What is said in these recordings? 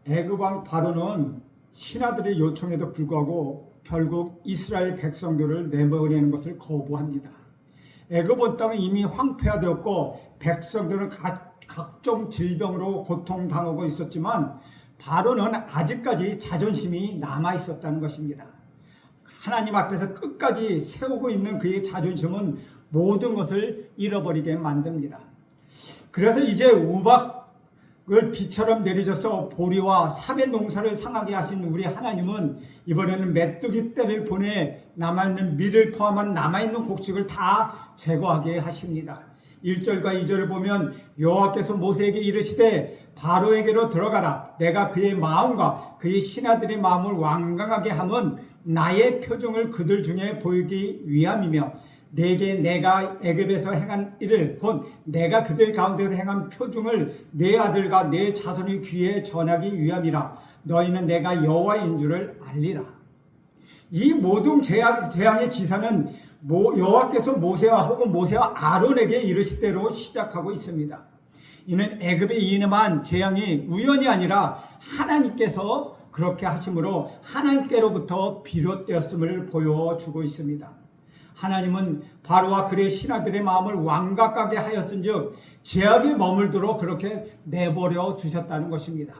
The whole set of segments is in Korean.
애굽 왕 바로는 신하들의 요청에도 불구하고 결국 이스라엘 백성들을 내보내는 것을 거부합니다. 애굽 온 땅은 이미 황폐화되었고 백성들은 각종 질병으로 고통당하고 있었지만 바로는 아직까지 자존심이 남아 있었다는 것입니다. 하나님 앞에서 끝까지 세우고 있는 그의 자존심은 모든 것을 잃어버리게 만듭니다. 그래서 이제 우박을 비처럼 내리셔서 보리와 삽의 농사를 상하게 하신 우리 하나님은 이번에는 메뚜기 떼를 보내 남아있는 밀을 포함한 남아있는 곡식을 다 제거하게 하십니다. 1절과 2절을 보면 여호와께서 모세에게 이르시되 바로에게로 들어가라. 내가 그의 마음과 그의 신하들의 마음을 완강하게 함은 나의 표징을 그들 중에 보이기 위함이며 내게 내가 애굽에서 행한 일을 곧 내가 그들 가운데서 행한 표징을 내 아들과 내 자손의 귀에 전하기 위함이라. 너희는 내가 여호와인 줄을 알리라. 이 모든 재앙의 기사는 여호와께서 모세와 혹은 모세와 아론에게 이르실 대로 시작하고 있습니다. 이는 애굽에 임한 재앙이 우연이 아니라 하나님께서 그렇게 하심으로 하나님께로부터 비롯되었음을 보여주고 있습니다. 하나님은 바로와 그의 신하들의 마음을 완악하게 하였은즉 죄악에 머물도록 그렇게 내버려 두셨다는 것입니다.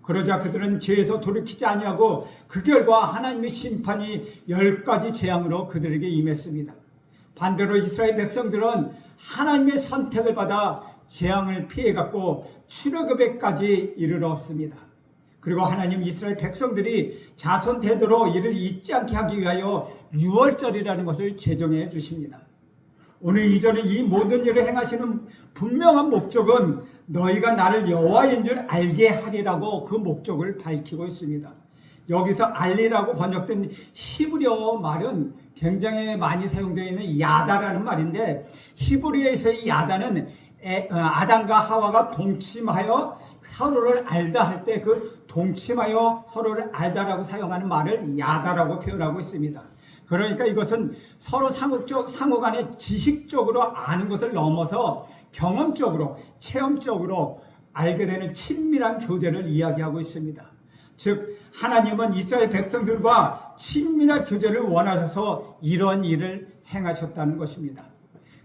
그러자 그들은 죄에서 돌이키지 아니하고 그 결과 하나님의 심판이 10가지 재앙으로 그들에게 임했습니다. 반대로 이스라엘 백성들은 하나님의 선택을 받아 재앙을 피해갔고 출애굽에까지 이르렀습니다. 그리고 하나님 이스라엘 백성들이 자손 대대로 이를 잊지 않게 하기 위하여 유월절이라는 것을 제정해 주십니다. 오늘 이전에 이 모든 일을 행하시는 분명한 목적은 너희가 나를 여호와인 줄 알게 하리라고 그 목적을 밝히고 있습니다. 여기서 알리라고 번역된 히브리어 말은 굉장히 많이 사용되어 있는 야다라는 말인데 히브리어에서의 야다는 아담과 하와가 동침하여 서로를 알다 할 때 그 동침하여 서로를 알다라고 사용하는 말을 야다라고 표현하고 있습니다. 그러니까 이것은 서로 상호 간에 지식적으로 아는 것을 넘어서 경험적으로 체험적으로 알게 되는 친밀한 교제를 이야기하고 있습니다. 즉 하나님은 이스라엘 백성들과 친밀한 교제를 원하셔서 이런 일을 행하셨다는 것입니다.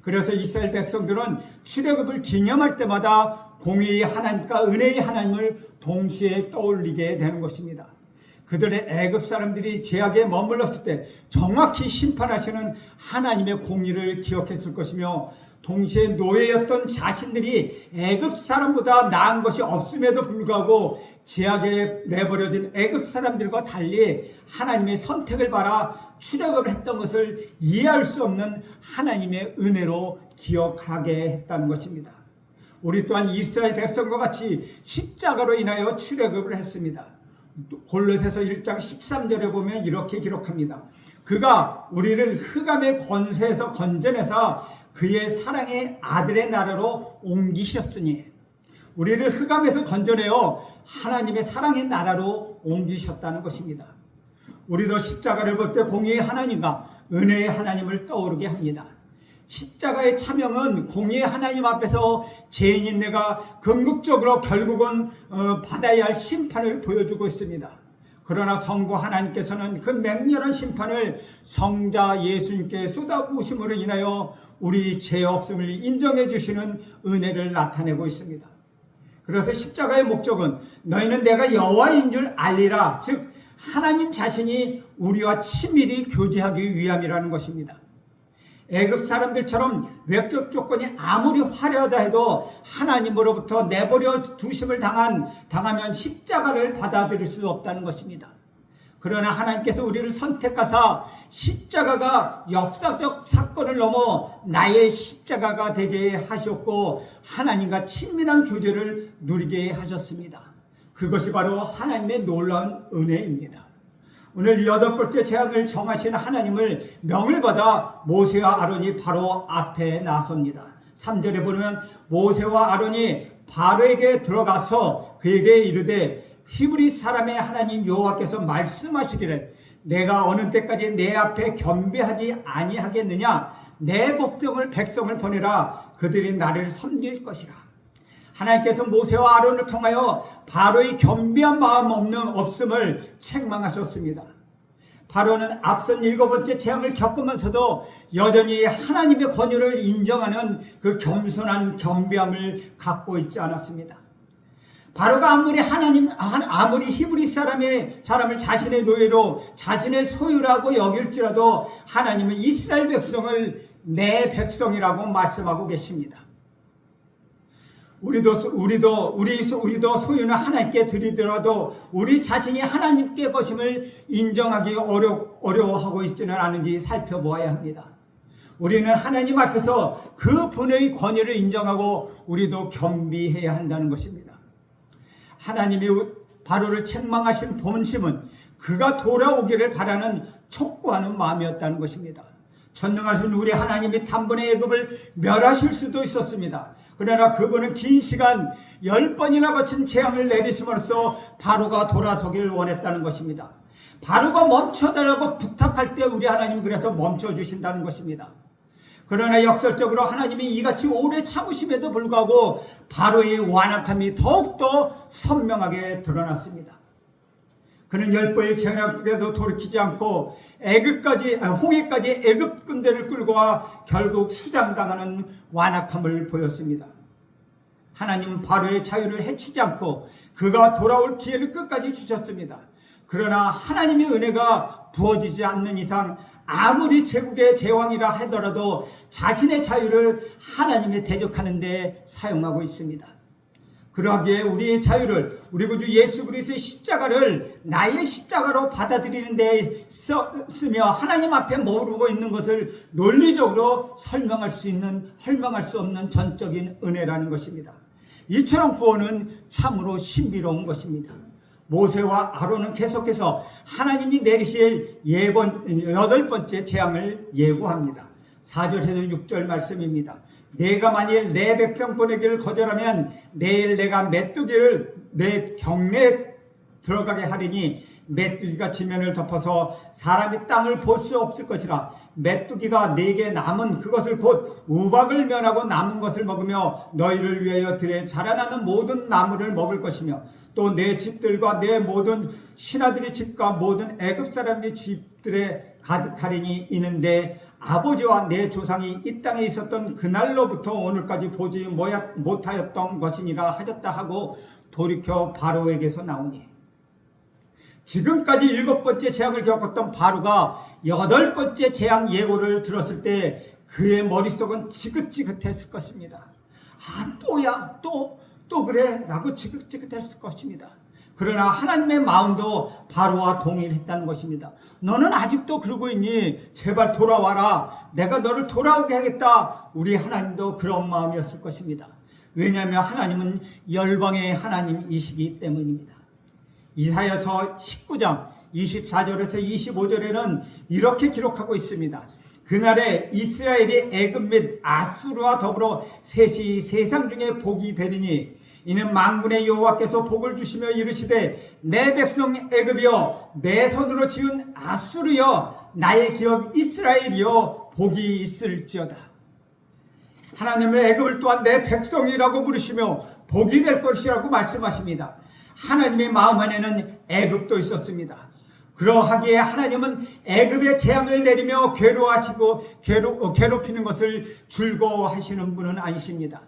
그래서 이스라엘 백성들은 출애굽을 기념할 때마다 공의의 하나님과 은혜의 하나님을 동시에 떠올리게 되는 것입니다. 그들의 애굽 사람들이 죄악에 머물렀을 때 정확히 심판하시는 하나님의 공의를 기억했을 것이며 동시에 노예였던 자신들이 애굽 사람보다 나은 것이 없음에도 불구하고 죄악에 내버려진 애굽 사람들과 달리 하나님의 선택을 받아 출애굽을 했던 것을 이해할 수 없는 하나님의 은혜로 기억하게 했다는 것입니다. 우리 또한 이스라엘 백성과 같이 십자가로 인하여 출애굽을 했습니다. 골로새서 1장 13절에 보면 이렇게 기록합니다. 그가 우리를 흑암의 권세에서 건져내사 그의 사랑의 아들의 나라로 옮기셨으니 우리를 흑암에서 건져내어 하나님의 사랑의 나라로 옮기셨다는 것입니다. 우리도 십자가를 볼 때 공의의 하나님과 은혜의 하나님을 떠오르게 합니다. 십자가의 차명은 공의의 하나님 앞에서 죄인인 내가 궁극적으로 결국은 받아야 할 심판을 보여주고 있습니다. 그러나 성부 하나님께서는 그 맹렬한 심판을 성자 예수님께 쏟아부으심으로 인하여 우리 죄 없음을 인정해 주시는 은혜를 나타내고 있습니다. 그래서 십자가의 목적은 너희는 내가 여호와인 줄 알리라, 즉 하나님 자신이 우리와 친밀히 교제하기 위함이라는 것입니다. 애굽 사람들처럼 외적 조건이 아무리 화려하다 해도 하나님으로부터 내버려 두심을 당하면 십자가를 받아들일 수 없다는 것입니다. 그러나 하나님께서 우리를 선택하사 십자가가 역사적 사건을 넘어 나의 십자가가 되게 하셨고 하나님과 친밀한 교제를 누리게 하셨습니다. 그것이 바로 하나님의 놀라운 은혜입니다. 오늘 이 8번째 재앙을 정하시는 하나님을 명을 받아 모세와 아론이 바로 앞에 나섭니다. 3절에 보면 모세와 아론이 바로에게 들어가서 그에게 이르되 히브리 사람의 하나님 여호와께서 말씀하시기를 내가 어느 때까지 내 앞에 겸비하지 아니하겠느냐 내 백성을 보내라 그들이 나를 섬길 것이라. 하나님께서 모세와 아론을 통하여 바로의 겸비한 마음 없음을 책망하셨습니다. 바로는 앞선 7번째 재앙을 겪으면서도 여전히 하나님의 권위를 인정하는 그 겸손한 겸비함을 갖고 있지 않았습니다. 바로가 아무리 히브리 사람을 자신의 노예로 자신의 소유라고 여길지라도 하나님은 이스라엘 백성을 내 백성이라고 말씀하고 계십니다. 우리도 소유는 하나님께 드리더라도 우리 자신이 하나님께 것임을 인정하기 어려워하고 있지는 않은지 살펴보아야 합니다. 우리는 하나님 앞에서 그 분의 권위를 인정하고 우리도 겸비해야 한다는 것입니다. 하나님이 바로를 책망하신 본심은 그가 돌아오기를 바라는 촉구하는 마음이었다는 것입니다. 전능하신 우리 하나님이 단번에 애굽을 멸하실 수도 있었습니다. 그러나 그분은 긴 시간 10번이나 거친 재앙을 내리심으로써 바로가 돌아서길 원했다는 것입니다. 바로가 멈춰달라고 부탁할 때 우리 하나님 그래서 멈춰주신다는 것입니다. 그러나 역설적으로 하나님이 이같이 오래 참으심에도 불구하고 바로의 완악함이 더욱더 선명하게 드러났습니다. 그는 10번의 재앙에도 돌이키지 않고 홍해까지 애굽 군대를 끌고 와 결국 수장당하는 완악함을 보였습니다. 하나님은 바로의 자유를 해치지 않고 그가 돌아올 기회를 끝까지 주셨습니다. 그러나 하나님의 은혜가 부어지지 않는 이상 아무리 제국의 제왕이라 하더라도 자신의 자유를 하나님에 대적하는 데 사용하고 있습니다. 그러기에 우리의 자유를 우리 구주 예수 그리스도의 십자가를 나의 십자가로 받아들이는 데 쓰며 하나님 앞에 머무르고 있는 것을 논리적으로 설명할 수 없는 전적인 은혜라는 것입니다. 이처럼 구원은 참으로 신비로운 것입니다. 모세와 아론은 계속해서 하나님이 내리실 8번째 재앙을 예고합니다. 4절에서 6절 말씀입니다. 내가 만일 내 백성 보내기를 거절하면 내일 내가 메뚜기를 내 경내에 들어가게 하리니 메뚜기가 지면을 덮어서 사람이 땅을 볼 수 없을 것이라. 메뚜기가 네게 남은 그것을 곧 우박을 면하고 남은 것을 먹으며 너희를 위하여 들에 자라나는 모든 나무를 먹을 것이며 또 내 집들과 내 모든 신하들의 집과 모든 애굽 사람의 집들에 가득하리니 이는데 아버지와 내 조상이 이 땅에 있었던 그날로부터 오늘까지 보지 못하였던 것이니라 하셨다 하고 돌이켜 바로에게서 나오니, 지금까지 7번째 재앙을 겪었던 바로가 8번째 재앙 예고를 들었을 때 그의 머릿속은 지긋지긋했을 것입니다. 또야 또 그래 라고 지긋지긋했을 것입니다. 그러나 하나님의 마음도 바로와 동일했다는 것입니다. 너는 아직도 그러고 있니? 제발 돌아와라. 내가 너를 돌아오게 하겠다. 우리 하나님도 그런 마음이었을 것입니다. 왜냐하면 하나님은 열방의 하나님이시기 때문입니다. 이사야서 19장 24절에서 25절에는 이렇게 기록하고 있습니다. 그날에 이스라엘이 애굽 및 아수르와 더불어 셋이 세상 중에 복이 되리니 이는 만군의 여호와께서 복을 주시며 이르시되 내 백성 애굽이여 내 손으로 지은 아수르여 나의 기업 이스라엘이여 복이 있을지어다. 하나님은 애굽을 또한 내 백성이라고 부르시며 복이 될 것이라고 말씀하십니다. 하나님의 마음 안에는 애굽도 있었습니다. 그러하기에 하나님은 애굽의 재앙을 내리며 괴로워하시고 괴롭히는 것을 즐거워하시는 분은 아니십니다.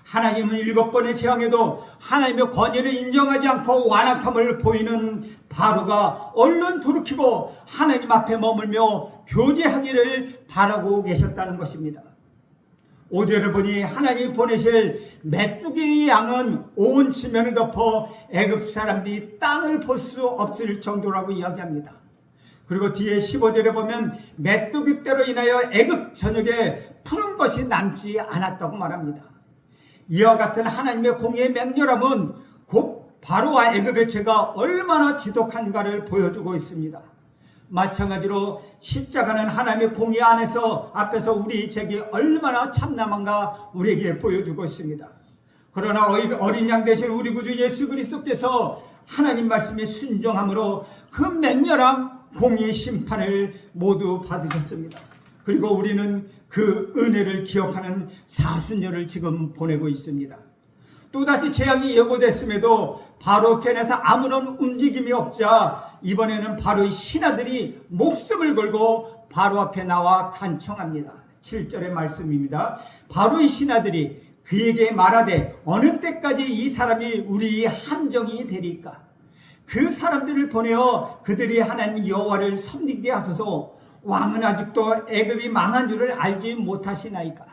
하나님은 7번의 재앙에도 하나님의 권위를 인정하지 않고 완악함을 보이는 바로가 얼른 돌이키고 하나님 앞에 머물며 교제하기를 바라고 계셨다는 것입니다. 5절을 보니 하나님이 보내실 메뚜기 양은 온 지면을 덮어 애굽 사람들이 땅을 볼 수 없을 정도라고 이야기합니다. 그리고 뒤에 15절에 보면 메뚜기 떼로 인하여 애굽 전역에 푸른 것이 남지 않았다고 말합니다. 이와 같은 하나님의 공의의 맹렬함은 곧 바로와 애굽의 죄가 얼마나 지독한가를 보여주고 있습니다. 마찬가지로 십자가는 하나님의 공의 앞에서 우리 죄가 얼마나 참남한가 우리에게 보여주고 있습니다. 그러나 어린 양 되신 우리 구주 예수 그리스도께서 하나님 말씀에 순종함으로 그 맹렬한 공의 심판을 모두 받으셨습니다. 그리고 우리는 그 은혜를 기억하는 사순절을 지금 보내고 있습니다. 또다시 재앙이 예고됐음에도 바로 편에서 아무런 움직임이 없자 이번에는 바로의 신하들이 목숨을 걸고 바로 앞에 나와 간청합니다. 7절의 말씀입니다. 바로의 신하들이 그에게 말하되 어느 때까지 이 사람이 우리의 함정이 되리까? 그 사람들을 보내어 그들이 하나님 여호와를 섬기게 하소서. 왕은 아직도 애굽이 망한 줄을 알지 못하시나이까?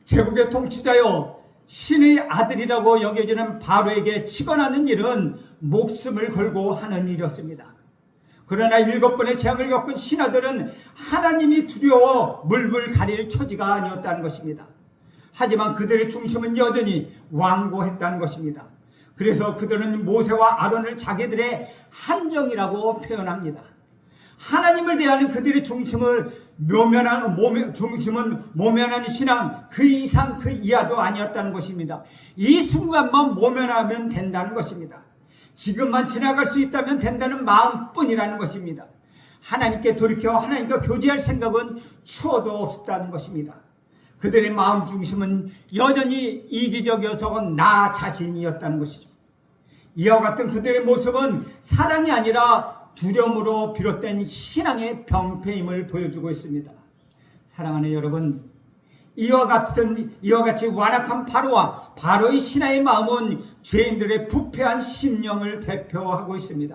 제국의 통치자여, 신의 아들이라고 여겨지는 바로에게 치건하는 일은 목숨을 걸고 하는 일이었습니다. 그러나 7번의 재앙을 겪은 신하들은 하나님이 두려워 물불 가릴 처지가 아니었다는 것입니다. 하지만 그들의 중심은 여전히 완고했다는 것입니다. 그래서 그들은 모세와 아론을 자기들의 함정이라고 표현합니다. 하나님을 대하는 그들의 중심은 모면하는 신앙, 그 이상 그 이하도 아니었다는 것입니다. 이 순간만 모면하면 된다는 것입니다. 지금만 지나갈 수 있다면 된다는 마음뿐이라는 것입니다. 하나님께 돌이켜 하나님과 교제할 생각은 추워도 없었다는 것입니다. 그들의 마음 중심은 여전히 이기적이어서 나 자신이었다는 것이죠. 이와 같은 그들의 모습은 사랑이 아니라 두려움으로 비롯된 신앙의 병폐임을 보여주고 있습니다. 사랑하는 여러분, 이와 같이 완악한 바로와 바로의 신하의 마음은 죄인들의 부패한 심령을 대표하고 있습니다.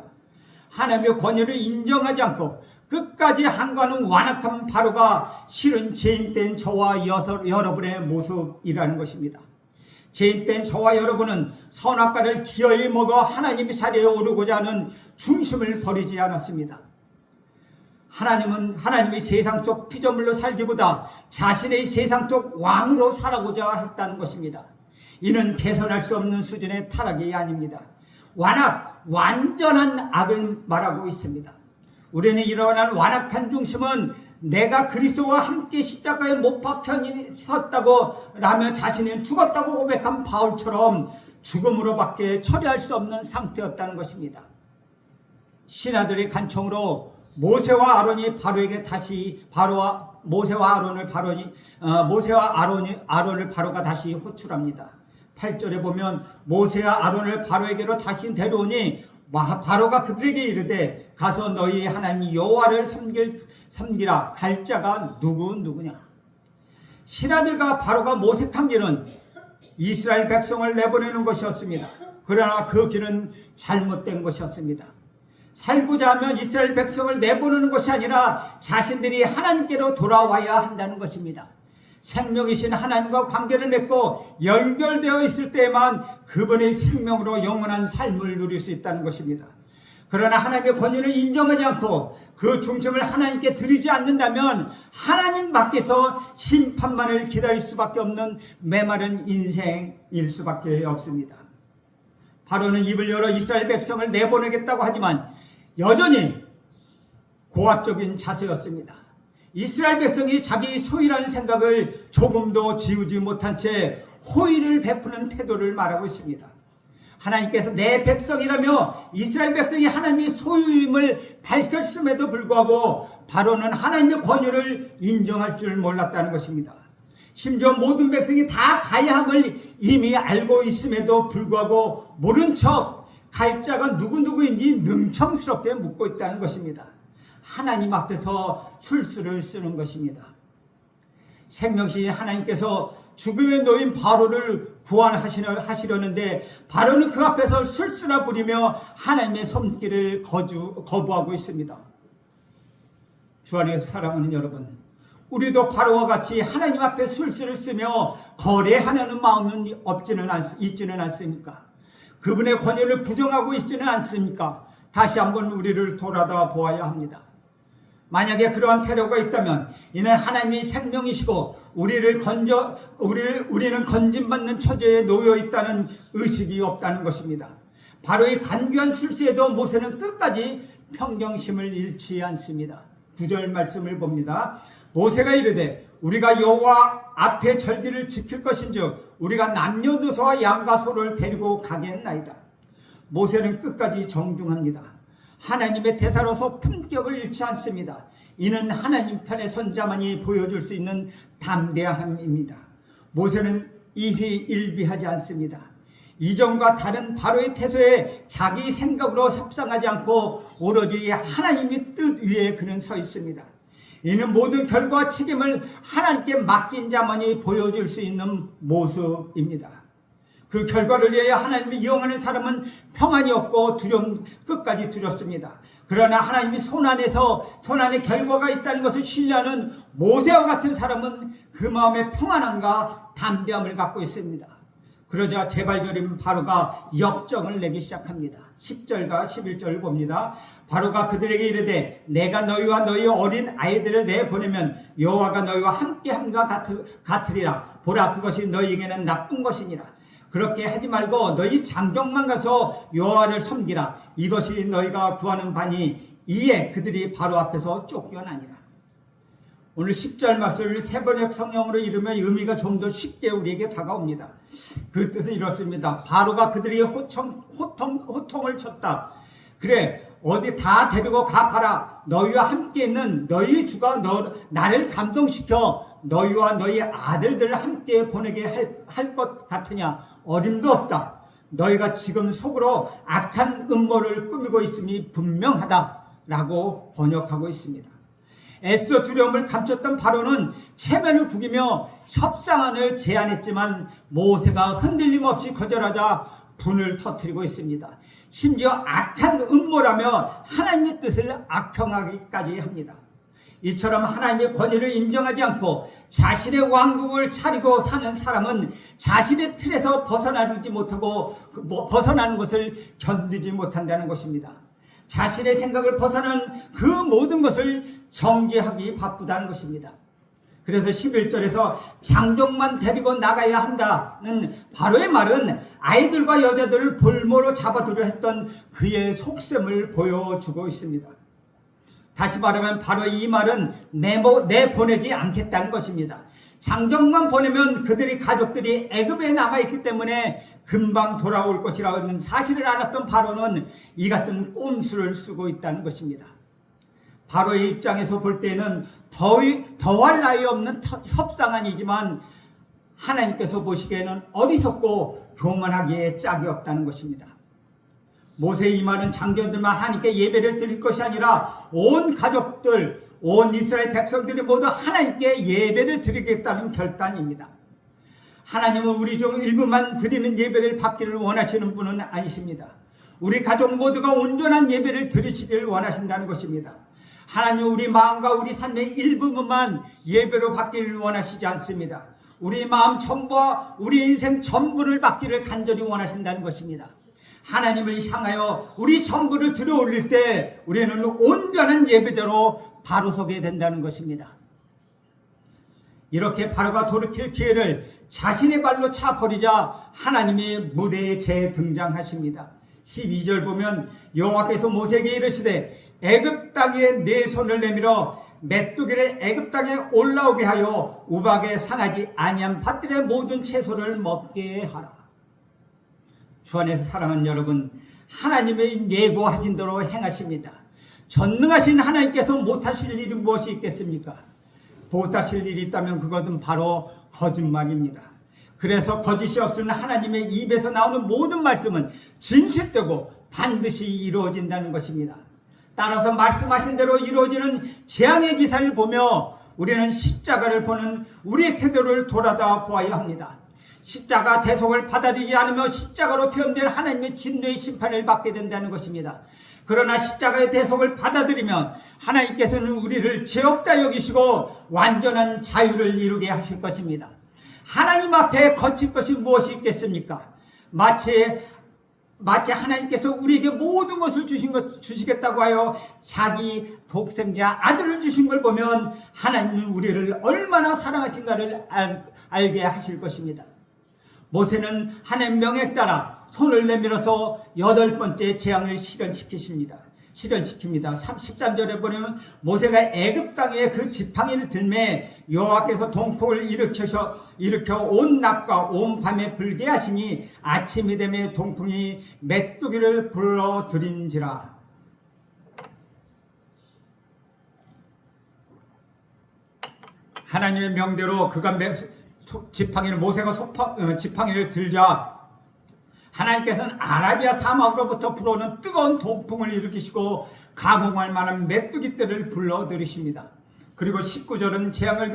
하나님의 권위를 인정하지 않고 끝까지 항거하는 완악한 바로가 실은 죄인된 저와 여러분의 모습이라는 것입니다. 죄인된 저와 여러분은 선악과를 기어이 먹어 하나님의 자리에 오르고자 하는 중심을 버리지 않았습니다. 하나님의 세상 속 피조물로 살기보다 자신의 세상 속 왕으로 살아고자 했다는 것입니다. 이는 개선할 수 없는 수준의 타락이 아닙니다. 완전한 악을 말하고 있습니다. 우리는 이러한 완악한 중심은 내가 그리스도와 함께 십자가에 못 박혀 섰다고 라며 자신은 죽었다고 고백한 바울처럼 죽음으로밖에 처리할 수 없는 상태였다는 것입니다. 신하들의 간청으로 모세와 아론을 바로가 다시 호출합니다. 8절에 보면 모세와 아론을 바로에게로 다시 데려오니 바로가 그들에게 이르되 가서 너희 하나님 여호와를 섬기라. 갈 자가 누구냐? 신하들과 바로가 모색한 길은 이스라엘 백성을 내보내는 것이었습니다. 그러나 그 길은 잘못된 것이었습니다. 살고자 하면 이스라엘 백성을 내보내는 것이 아니라 자신들이 하나님께로 돌아와야 한다는 것입니다. 생명이신 하나님과 관계를 맺고 연결되어 있을 때에만 그분의 생명으로 영원한 삶을 누릴 수 있다는 것입니다. 그러나 하나님의 권위를 인정하지 않고 그 중심을 하나님께 드리지 않는다면 하나님 밖에서 심판만을 기다릴 수밖에 없는 메마른 인생일 수밖에 없습니다. 바로는 입을 열어 이스라엘 백성을 내보내겠다고 하지만 여전히 고압적인 자세였습니다. 이스라엘 백성이 자기 소유라는 생각을 조금도 지우지 못한 채 호의를 베푸는 태도를 말하고 있습니다. 하나님께서 내 백성이라며 이스라엘 백성이 하나님의 소유임을 밝혔음에도 불구하고 바로는 하나님의 권위를 인정할 줄 몰랐다는 것입니다. 심지어 모든 백성이 다 가야 함을 이미 알고 있음에도 불구하고 모른 척 갈 자가 누구인지 능청스럽게 묻고 있다는 것입니다. 하나님 앞에서 술수를 쓰는 것입니다. 생명신 하나님께서 죽음에 놓인 바로를 구원하시려는데 바로는 그 앞에서 술수나 부리며 하나님의 손길을 거부하고 있습니다. 주 안에서 사랑하는 여러분, 우리도 바로와 같이 하나님 앞에 술수를 쓰며 거래하려는 마음은 있지는 않습니까? 그분의 권위를 부정하고 있지는 않습니까? 다시 한번 우리를 돌아다 보아야 합니다. 만약에 그러한 태도가 있다면 이는 하나님이 생명이시고 우리는 건진받는 처지에 놓여 있다는 의식이 없다는 것입니다. 바로의 간교한 술수에도 모세는 끝까지 평정심을 잃지 않습니다. 9절 말씀을 봅니다. 모세가 이르되 우리가 여호와 앞에 절기를 지킬 것인즉 우리가 남녀노소와 양과 소를 데리고 가겠나이다. 모세는 끝까지 정중합니다. 하나님의 대사로서 품격을 잃지 않습니다. 이는 하나님 편의 선자만이 보여줄 수 있는 담대함입니다. 모세는 일희일비하지 않습니다. 이전과 다른 바로의 태도에 자기 생각으로 협상하지 않고 오로지 하나님의 뜻 위에 그는 서 있습니다. 이는 모든 결과와 책임을 하나님께 맡긴 자만이 보여줄 수 있는 모습입니다. 그 결과를 위하여 하나님을 이용하는 사람은 평안이 없고 끝까지 두렵습니다. 그러나 하나님이 손안에 결과가 있다는 것을 신뢰하는 모세와 같은 사람은 그 마음에 평안함과 담대함을 갖고 있습니다. 그러자 재발절인 바로가 역정을 내기 시작합니다. 10절과 11절을 봅니다. 바로가 그들에게 이르되 내가 너희와 너희 어린 아이들을 내보내면 여호와가 너희와 함께함과 같으리라. 보라, 그것이 너희에게는 나쁜 것이니라. 그렇게 하지 말고 너희 장정만 가서 여호와를 섬기라. 이것이 너희가 구하는 바니 이에 그들이 바로 앞에서 쫓겨나니라. 오늘 10절 말씀을 세번역 성령으로 읽으면 의미가 좀 더 쉽게 우리에게 다가옵니다. 그 뜻은 이렇습니다. 바로가 그들이 호통을 쳤다. 그래, 어디 다 데리고 가봐라. 너희와 함께 있는 너희 주가 나를 감동시켜 너희와 너희 아들들을 함께 보내게 할 것 같으냐? 어림도 없다. 너희가 지금 속으로 악한 음모를 꾸미고 있음이 분명하다라고 번역하고 있습니다. 애써 두려움을 감췄던 바로는 체면을 구기며 협상안을 제안했지만 모세가 흔들림 없이 거절하자 분을 터뜨리고 있습니다. 심지어 악한 음모라며 하나님의 뜻을 악평하기까지 합니다. 이처럼 하나님의 권위를 인정하지 않고 자신의 왕국을 차리고 사는 사람은 자신의 틀에서 벗어나지 못하고 벗어나는 것을 견디지 못한다는 것입니다. 자신의 생각을 벗어난 그 모든 것을 정죄하기 바쁘다는 것입니다. 그래서 11절에서 장정만 데리고 나가야 한다는 바로의 말은 아이들과 여자들을 볼모로 잡아두려 했던 그의 속셈을 보여주고 있습니다. 다시 말하면 바로 이 말은 내보내지 않겠다는 것입니다. 장정만 보내면 그들이 가족들이 애굽에 남아있기 때문에 금방 돌아올 것이라는 사실을 알았던 바로는 이 같은 꼼수를 쓰고 있다는 것입니다. 바로의 입장에서 볼 때는 더할 나위 없는 협상안이지만 하나님께서 보시기에는 어리석고 교만하기에 짝이 없다는 것입니다. 모세의 이 말은 장정들만 하나님께 예배를 드릴 것이 아니라 온 가족들, 온 이스라엘 백성들이 모두 하나님께 예배를 드리겠다는 결단입니다. 하나님은 우리 중 일부만 드리는 예배를 받기를 원하시는 분은 아니십니다. 우리 가족 모두가 온전한 예배를 드리시기를 원하신다는 것입니다. 하나님은 우리 마음과 우리 삶의 일부분만 예배로 받기를 원하시지 않습니다. 우리 마음 전부와 우리 인생 전부를 받기를 간절히 원하신다는 것입니다. 하나님을 향하여 우리 전부를 들어올릴 때 우리는 온전한 예배자로 바로 서게 된다는 것입니다. 이렇게 바로가 돌이킬 기회를 자신의 발로 차 버리자 하나님이 무대에 재등장하십니다. 12절 보면 여호와께서 모세에게 이르시되 애굽 땅에 네 손을 내밀어 메뚜기를 애굽 땅에 올라오게 하여 우박에 상하지 아니한 밭들의 모든 채소를 먹게 하라. 주 안에서 사랑하는 여러분, 하나님의 예고하신 대로 행하십니다. 전능하신 하나님께서 못하실 일이 무엇이 있겠습니까? 못하실 일이 있다면 그것은 바로 거짓말입니다. 그래서 거짓이 없으면 하나님의 입에서 나오는 모든 말씀은 진실되고 반드시 이루어진다는 것입니다. 따라서 말씀하신 대로 이루어지는 재앙의 기사를 보며 우리는 십자가를 보는 우리의 태도를 돌아다 보아야 합니다. 십자가 대속을 받아들이지 않으며 십자가로 표현된 하나님의 진노의 심판을 받게 된다는 것입니다. 그러나 십자가의 대속을 받아들이면 하나님께서는 우리를 죄 없다 여기시고 완전한 자유를 이루게 하실 것입니다. 하나님 앞에 거칠 것이 무엇이 있겠습니까? 마치 하나님께서 우리에게 모든 것을 주시겠다고 하여 자기 독생자 아들을 주신 걸 보면 하나님은 우리를 얼마나 사랑하신가를 알게 하실 것입니다. 모세는 하나님 명에 따라 손을 내밀어서 8번째 재앙을 실현시킵니다. 13절에 보면 모세가 애굽 땅에 그 지팡이를 들매 여호와께서 동풍을 일으켜 온 낮과 온 밤에 불게 하시니 아침이 되매 동풍이 메뚜기를 불러들인지라. 하나님의 명대로 그가 지팡이를 모세가 지팡이를 들자 하나님께서는 아라비아 사막으로부터 불어오는 뜨거운 동풍을 일으키시고 가공할 만한 메뚜기 떼를 불러들이십니다. 그리고 19절은 재앙을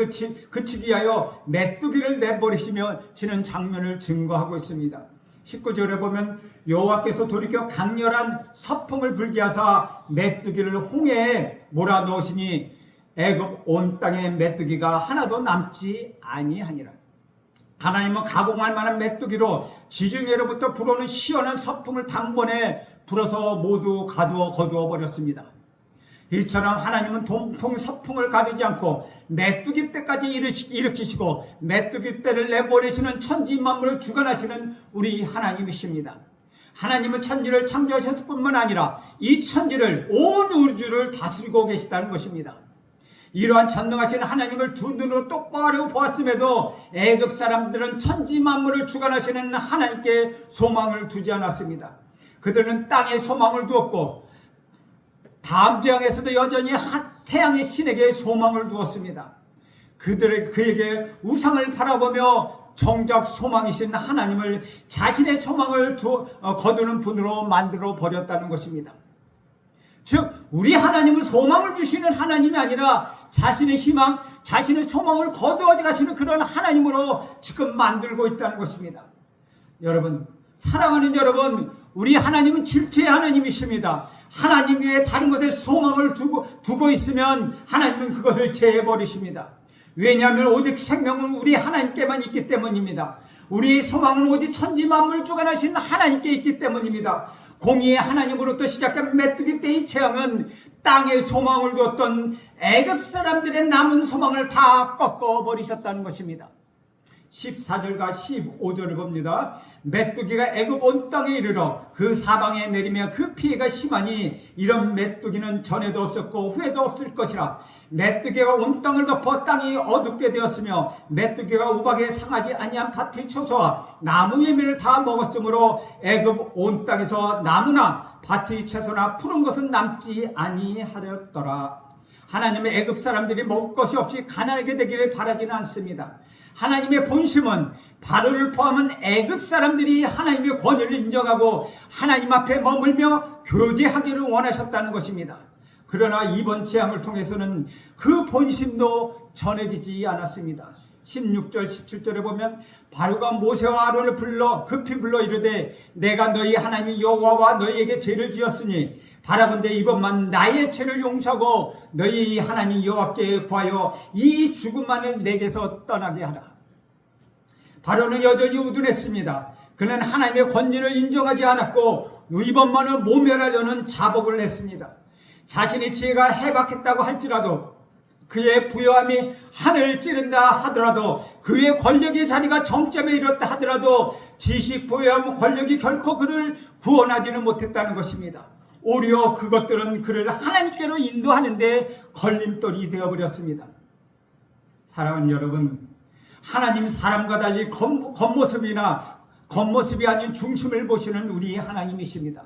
그치기 위하여 메뚜기를 내버리시며 지는 장면을 증거하고 있습니다. 19절에 보면 여호와께서 돌이켜 강렬한 서풍을 불게 하사 메뚜기를 홍해에 몰아넣으시니 애굽 온 땅에 메뚜기가 하나도 남지 아니하니라. 하나님은 가공할 만한 메뚜기로 지중해로부터 불어오는 시원한 서풍을 단번에 불어서 모두 거두어 버렸습니다. 이처럼 하나님은 동풍 서풍을 가리지 않고 메뚜기 떼까지 일으키시고 메뚜기 떼를 내보내시는 천지 만물을 주관하시는 우리 하나님이십니다. 하나님은 천지를 창조하셨을 뿐만 아니라 이 천지를 온 우주를 다스리고 계시다는 것입니다. 이러한 전능하신 하나님을 두 눈으로 똑바로 보았음에도 애굽 사람들은 천지 만물을 주관하시는 하나님께 소망을 두지 않았습니다. 그들은 땅에 소망을 두었고 다음 재앙에서도 여전히 태양의 신에게 소망을 두었습니다. 그에게 우상을 바라보며 정작 소망이신 하나님을 자신의 소망을 거두는 분으로 만들어 버렸다는 것입니다. 즉 우리 하나님은 소망을 주시는 하나님이 아니라 자신의 희망, 자신의 소망을 거두어 가시는 그런 하나님으로 지금 만들고 있다는 것입니다. 여러분, 사랑하는 여러분, 우리 하나님은 질투의 하나님이십니다. 하나님 외에 다른 것에 소망을 두고 있으면 하나님은 그것을 제해버리십니다. 왜냐하면 오직 생명은 우리 하나님께만 있기 때문입니다. 우리의 소망은 오직 천지 만물을 주관하시는 하나님께 있기 때문입니다. 공의의 하나님으로부터 시작된 메뚜기 떼의 재앙은 땅에 소망을 두었던 애굽 사람들의 남은 소망을 다 꺾어버리셨다는 것입니다. 14절과 15절을 봅니다. 메뚜기가 애굽 온 땅에 이르러 그 사방에 내리며 그 피해가 심하니 이런 메뚜기는 전에도 없었고 후에도 없을 것이라. 메뚜기가 온 땅을 덮어 땅이 어둡게 되었으며 메뚜기가 우박에 상하지 아니한 밭의 채소와 나무 예미를 다 먹었으므로 애굽 온 땅에서 나무나 밭의 채소나 푸른 것은 남지 아니하였더라. 하나님의 애굽 사람들이 먹을 것이 없이 가난하게 되기를 바라지는 않습니다. 하나님의 본심은 바로를 포함한 애굽 사람들이 하나님의 권위를 인정하고 하나님 앞에 머물며 교제하기를 원하셨다는 것입니다. 그러나 이번 재앙을 통해서는 그 본심도 전해지지 않았습니다. 16절 17절에 보면 바로가 모세와 아론을 급히 불러 이르되 내가 너희 하나님 여호와와 너희에게 죄를 지었으니 바라건대 이번만 나의 죄를 용서하고 너희 하나님 여호와께 구하여 이 죽음만을 내게서 떠나게 하라. 바로는 여전히 우둔했습니다. 그는 하나님의 권위를 인정하지 않았고 이번만은 모멸하려는 자복을 했습니다. 자신의 지혜가 해박했다고 할지라도 그의 부여함이 하늘을 찌른다 하더라도 그의 권력의 자리가 정점에 이뤘다 하더라도 지식, 부여함, 권력이 결코 그를 구원하지는 못했다는 것입니다. 오히려 그것들은 그를 하나님께로 인도하는데 걸림돌이 되어버렸습니다. 사랑하는 여러분, 하나님 사람과 달리 겉모습이 아닌 중심을 보시는 우리 하나님이십니다.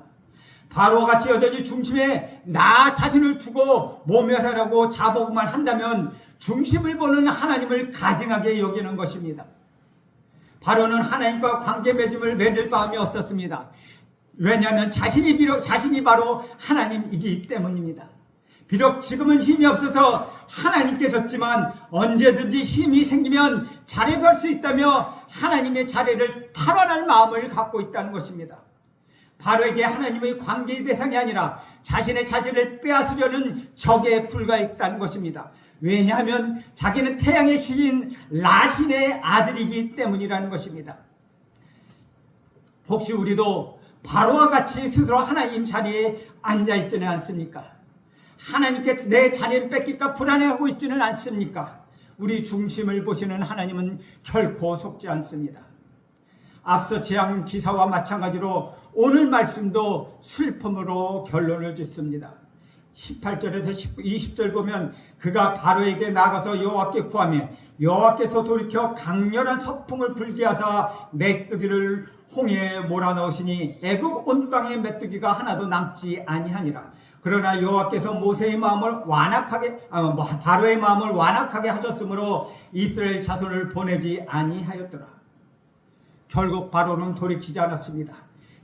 바로와 같이 여전히 중심에 나 자신을 두고 모멸하라고 자복만 한다면 중심을 보는 하나님을 가증하게 여기는 것입니다. 바로는 하나님과 관계 맺을 마음이 없었습니다. 왜냐하면 자신이 바로 하나님이기 때문입니다. 비록 지금은 힘이 없어서 하나님께서지만 언제든지 힘이 생기면 자립할 수 있다며 하나님의 자리를 탈환할 마음을 갖고 있다는 것입니다. 바로에게 하나님의 관계의 대상이 아니라 자신의 자질을 빼앗으려는 적에 불과했다는 것입니다. 왜냐하면 자기는 태양의 신인 라신의 아들이기 때문이라는 것입니다. 혹시 우리도 바로와 같이 스스로 하나님 자리에 앉아있지는 않습니까? 하나님께 내 자리를 뺏길까 불안해하고 있지는 않습니까? 우리 중심을 보시는 하나님은 결코 속지 않습니다. 앞서 재앙 기사와 마찬가지로 오늘 말씀도 슬픔으로 결론을 짓습니다. 18절에서 20절 보면 그가 바로에게 나가서 여호와께 구하며 여호와께서 돌이켜 강렬한 서풍을 불게 하사 메뚜기를 홍해에 몰아넣으시니 애굽 온 땅에 메뚜기가 하나도 남지 아니하니라. 그러나 여호와께서 모세의 마음을 바로의 마음을 완악하게 하셨으므로 이스라엘 자손을 보내지 아니하였더라. 결국 바로는 돌이키지 않았습니다.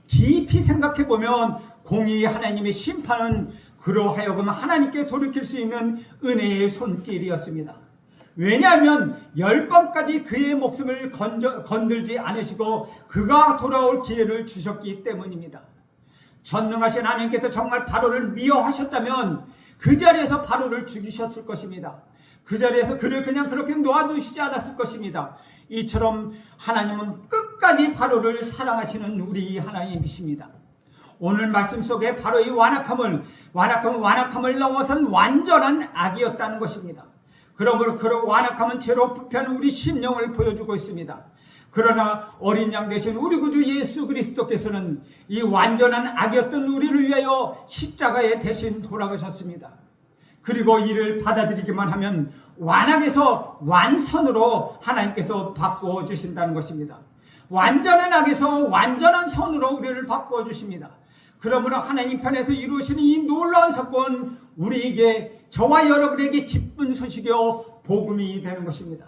깊이 생각해 보면 공의 하나님의 심판은 그로 하여금 하나님께 돌이킬 수 있는 은혜의 손길이었습니다. 왜냐하면 10번까지 그의 목숨을 건들지 않으시고 그가 돌아올 기회를 주셨기 때문입니다. 전능하신 하나님께서 정말 바로를 미워하셨다면 그 자리에서 바로를 죽이셨을 것입니다. 그 자리에서 그를 그냥 그렇게 놓아두시지 않았을 것입니다. 이처럼 하나님은 끝까지 바로를 사랑하시는 우리 하나님이십니다. 오늘 말씀 속에 바로의 완악함을 넘어선 완전한 악이었다는 것입니다. 그러므로 그런 완악함은 죄로 부패한 우리 심령을 보여주고 있습니다. 그러나 어린 양 되신 우리 구주 예수 그리스도께서는 이 완전한 악이었던 우리를 위하여 십자가에 대신 돌아가셨습니다. 그리고 이를 받아들이기만 하면 완악에서 완선으로 하나님께서 바꾸어 주신다는 것입니다. 완전한 악에서 완전한 선으로 우리를 바꾸어 주십니다. 그러므로 하나님 편에서 이루시는 이 놀라운 사건, 우리에게, 저와 여러분에게 기쁜 소식이요 복음이 되는 것입니다.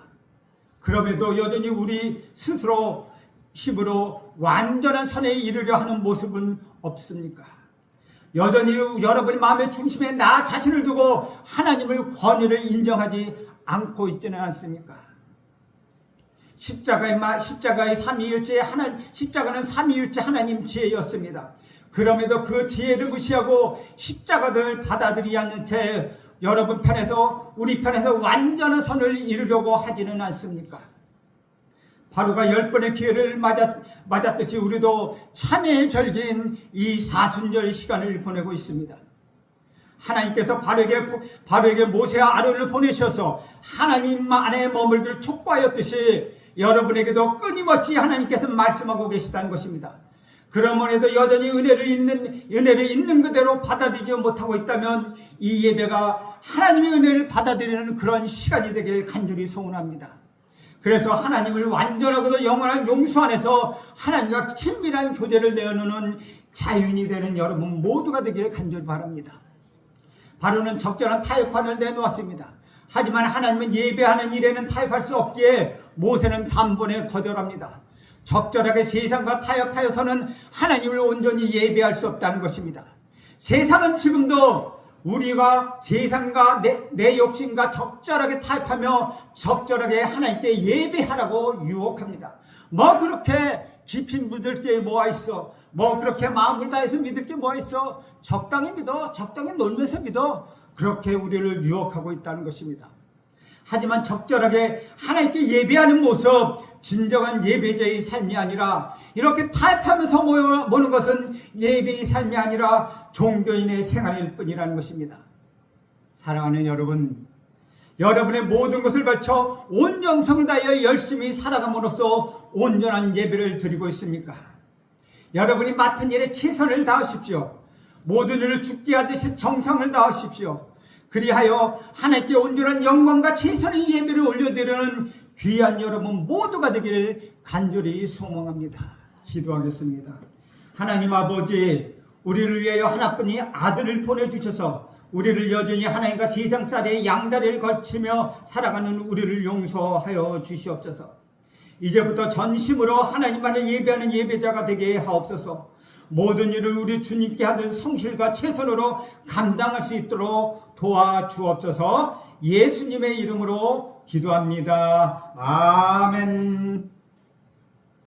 그럼에도 여전히 우리 스스로 힘으로 완전한 선에 이르려 하는 모습은 없습니까? 여전히 여러분의 마음의 중심에 나 자신을 두고 하나님을 권위를 인정하지 않고 있지는 않습니까? 십자가는 삼위일체 하나님 지혜였습니다. 그럼에도 그 지혜를 무시하고 십자가를 받아들이지 않는 채 여러분 편에서, 우리 편에서 완전한 선을 이루려고 하지는 않습니까? 바로가 10번의 기회를 맞았듯이 우리도 참회의 절기인 이 사순절 시간을 보내고 있습니다. 하나님께서 바로에게 모세와 아론을 보내셔서 하나님 안에 머물기를 촉구하였듯이 여러분에게도 끊임없이 하나님께서 말씀하고 계시다는 것입니다. 그러므로도 여전히 은혜를 있는 그대로 받아들이지 못하고 있다면 이 예배가 하나님의 은혜를 받아들이는 그런 시간이 되길 간절히 소원합니다. 그래서 하나님을 완전하고도 영원한 용서 안에서 하나님과 친밀한 교제를 내어놓는 자유인이 되는 여러분 모두가 되기를 간절히 바랍니다. 바로는 적절한 타협판을 내놓았습니다. 하지만 하나님은 예배하는 일에는 타협할 수 없기에 모세는 단번에 거절합니다. 적절하게 세상과 타협하여서는 하나님을 온전히 예배할 수 없다는 것입니다. 세상은 지금도 우리가 세상과 내 욕심과 적절하게 타협하며 적절하게 하나님께 예배하라고 유혹합니다. 뭐 그렇게 깊이 믿을 게 뭐가 있어? 뭐 그렇게 마음을 다해서 믿을 게 뭐가 있어? 적당히 믿어, 적당히 놀면서 믿어. 그렇게 우리를 유혹하고 있다는 것입니다. 하지만 적절하게 하나님께 예배하는 모습, 진정한 예배자의 삶이 아니라 이렇게 타협하면서 모는 것은 예배의 삶이 아니라 종교인의 생활일 뿐이라는 것입니다. 사랑하는 여러분, 여러분의 모든 것을 바쳐 온 정성을 다하여 열심히 살아감으로써 온전한 예배를 드리고 있습니까? 여러분이 맡은 일에 최선을 다하십시오. 모든 일을 죽게 하듯이 정성을 다하십시오. 그리하여 하나님께 온전한 영광과 최선의 예배를 올려드리는 귀한 여러분 모두가 되기를 간절히 소망합니다. 기도하겠습니다. 하나님 아버지, 우리를 위하여 하나뿐인 아들을 보내주셔서 우리를 여전히 하나님과 세상살이의 양다리를 걸치며 살아가는 우리를 용서하여 주시옵소서. 이제부터 전심으로 하나님만을 예배하는 예배자가 되게 하옵소서. 모든 일을 우리 주님께 하는 성실과 최선으로 감당할 수 있도록 도와주옵소서. 예수님의 이름으로 기도합니다. 아멘.